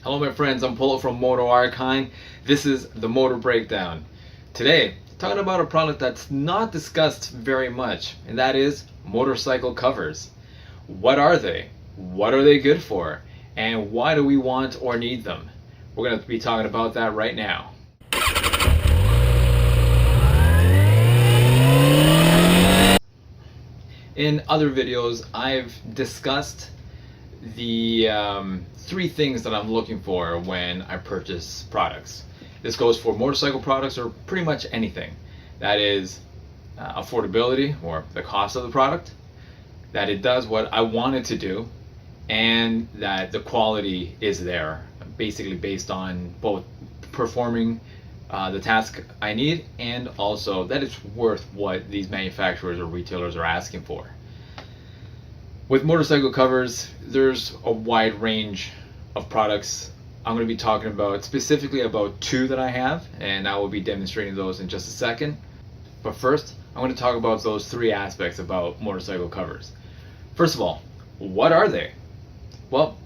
Hello my friends, I'm Polo from MotoAcademy. This is the Motor Breakdown. Today, talking about a product that's not discussed very much, and that is motorcycle covers. What are they? What are they good for? And why do we want or need them? We're going to be talking about that right now. In other videos, I've discussed the three things that I'm looking for when I purchase products. This goes for motorcycle products or pretty much anything. That is affordability, or the cost of the product, that it does what I want it to do, and that the quality is there, basically based on both performing the task I need, and also that it's worth what these manufacturers or retailers are asking for. With motorcycle covers, there's a wide range of products. I'm going to be talking about specifically about two that I have, and I will be demonstrating those in just a second. But first, I'm going to talk about those three aspects about motorcycle covers. First of all, what are they? Well,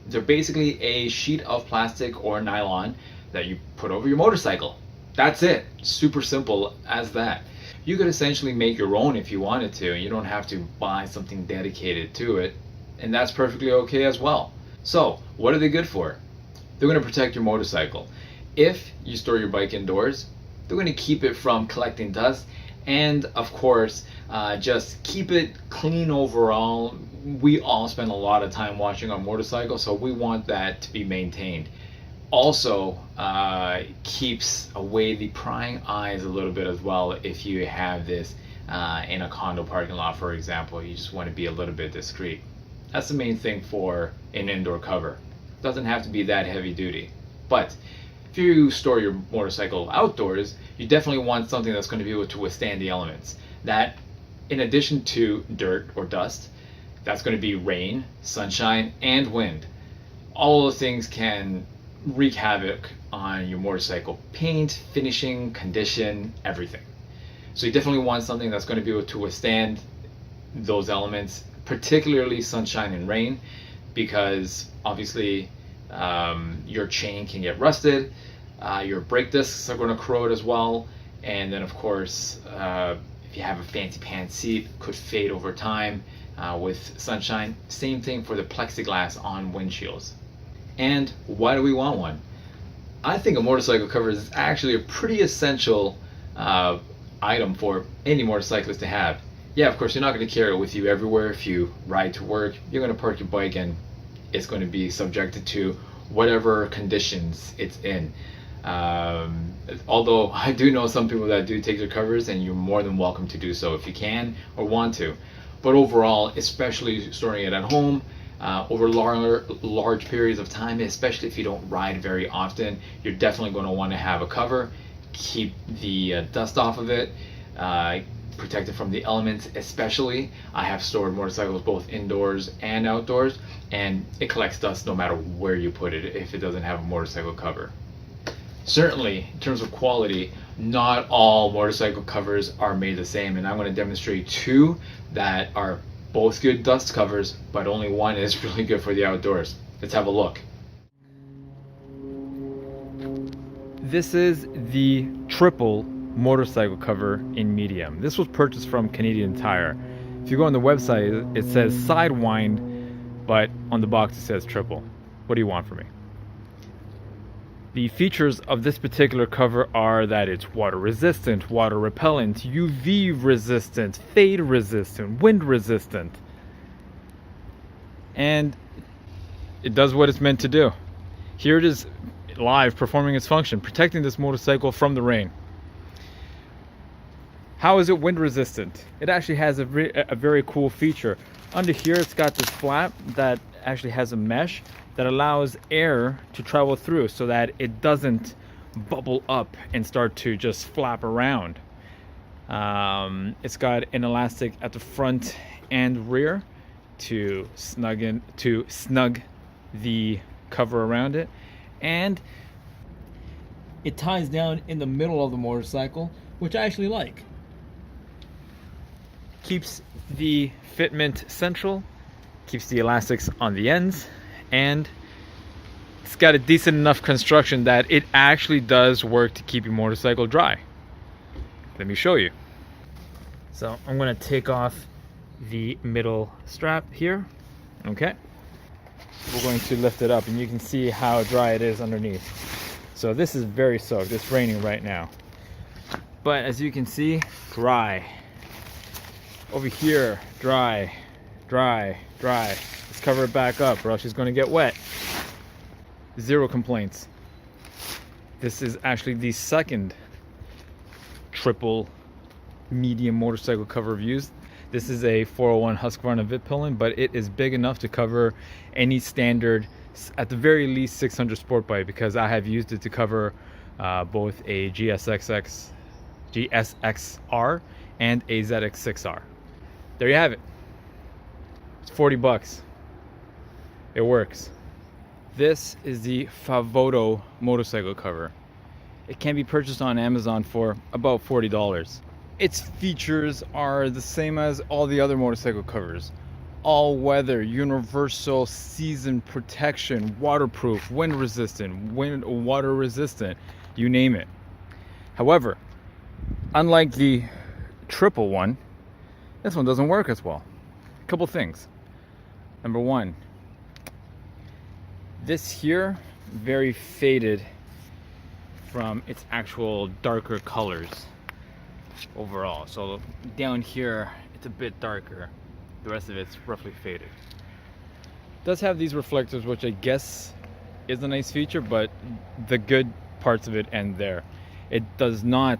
they're basically a sheet of plastic or nylon that you put over your motorcycle. That's it. Super simple as that. You could essentially make your own if you wanted to. You don't have to buy something dedicated to it, and that's perfectly okay as well. So, what are they good for? They're going to protect your motorcycle. If you store your bike indoors, they're going to keep it from collecting dust, and of course, just keep it clean overall. We all spend a lot of time washing our motorcycles, so we want that to be maintained. Also keeps away the prying eyes a little bit as well. If you have this in a condo parking lot, for example, you just want to be a little bit discreet. That's the main thing for an indoor cover. It doesn't have to be that heavy duty. But if you store your motorcycle outdoors, you definitely want something that's going to be able to withstand the elements. That, in addition to dirt or dust, that's going to be rain, sunshine, and wind. All of those things can wreak havoc on your motorcycle paint, finishing, condition, everything. So you definitely want something that's going to be able to withstand those elements, particularly sunshine and rain, because obviously your chain can get rusted, your brake discs are going to corrode as well, and then of course if you have a fancy pants seat, it could fade over time with sunshine. Same thing for the plexiglass on windshields. And why do we want one? I think a motorcycle cover is actually a pretty essential item for any motorcyclist to have. Yeah, of course, you're not going to carry it with you everywhere. If you ride to work, you're going to park your bike and it's going to be subjected to whatever conditions it's in. Although I do know some people that do take their covers, and you're more than welcome to do so if you can or want to. But overall, especially storing it at home, over large periods of time, especially if you don't ride very often, you're definitely going to want to have a cover. Keep the dust off of it, protect it from the elements. Especially, I have stored motorcycles both indoors and outdoors, and it collects dust no matter where you put it if it doesn't have a motorcycle cover. Certainly, in terms of quality, not all motorcycle covers are made the same, and I'm going to demonstrate two that are both good dust covers, but only one is really good for the outdoors. Let's have a look. This is the triple motorcycle cover in medium. This was purchased from Canadian Tire. If you go on the website, it says sidewind, but on the box it says triple. What do you want from me? The features of this particular cover are that it's water resistant, water repellent, UV resistant, fade resistant, wind resistant. And it does what it's meant to do. Here it is live performing its function, protecting this motorcycle from the rain. How is it wind resistant? It actually has a very cool feature. Under here it's got this flap that actually has a mesh that allows air to travel through so that it doesn't bubble up and start to just flap around. It's got an elastic at the front and rear to snug the cover around it, and it ties down in the middle of the motorcycle, which I actually like. Keeps the fitment central, keeps the elastics on the ends, and it's got a decent enough construction that it actually does work to keep your motorcycle dry. Let me show you. So I'm gonna take off the middle strap here. Okay. We're going to lift it up and you can see how dry it is underneath. So this is very soaked. It's raining right now. But as you can see, dry. Over here, dry, dry, dry. Let's cover it back up or else she's gonna get wet. Zero complaints. This is actually the second triple medium motorcycle cover I've used. This is a 401 Husqvarna Vitpillen, but it is big enough to cover any standard, at the very least 600 sport bike, because I have used it to cover both a GSXR and a ZX6R. There you have it. It's 40 bucks. It works. This is the Favoto motorcycle cover. It can be purchased on Amazon for about $40. Its features are the same as all the other motorcycle covers. All weather, universal season protection, waterproof, wind resistant, water resistant, you name it. However, unlike the triple one, this one doesn't work as well. A couple things. Number one, this here, very faded from its actual darker colors overall. So down here, it's a bit darker. The rest of it's roughly faded. It does have these reflectors, which I guess is a nice feature, but the good parts of it end there. It does not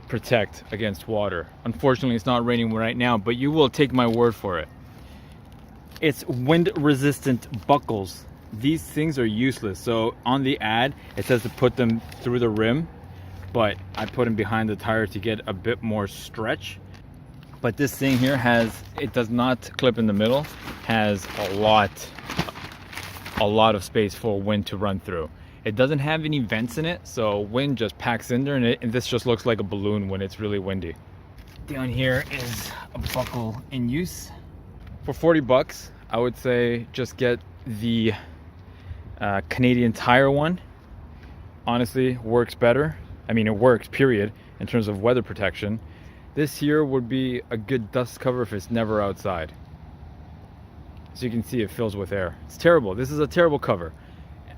protect against water. Unfortunately, it's not raining right now, but you will take my word for it. It's wind resistant buckles. These things are useless. So on the ad, it says to put them through the rim, but I put them behind the tire to get a bit more stretch. But this thing here it does not clip in the middle, has a lot of space for wind to run through. It doesn't have any vents in it, so wind just packs in there, and this just looks like a balloon when it's really windy. Down here is a buckle in use. For 40 bucks, I would say just get the Canadian Tire one. Honestly, works better. I mean, it works, period, in terms of weather protection. This here would be a good dust cover if it's never outside. So you can see it fills with air. It's terrible. This is a terrible cover.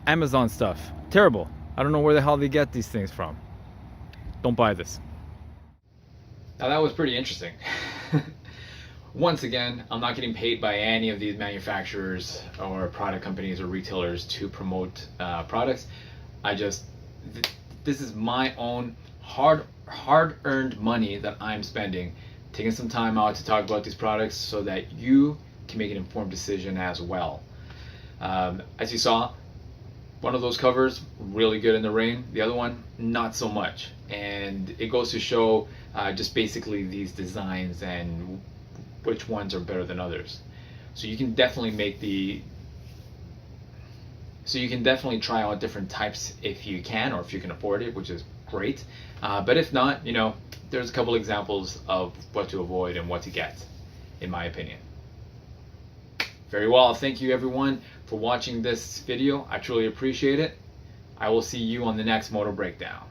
Amazon stuff. Terrible. I don't know where the hell they get these things from. Don't buy this. Now that was pretty interesting. Once again, I'm not getting paid by any of these manufacturers or product companies or retailers to promote products. This is my own hard-earned money that I'm spending, taking some time out to talk about these products so that you can make an informed decision as well. As you saw, one of those covers really good in the rain, the other one not so much, and it goes to show just basically these designs and which ones are better than others. So you can definitely try out different types if you can, or if you can afford it, which is great. But if not, there's a couple examples of what to avoid and what to get, in my opinion. Very well, thank you everyone for watching this video. I truly appreciate it. I will see you on the next Moto Breakdown.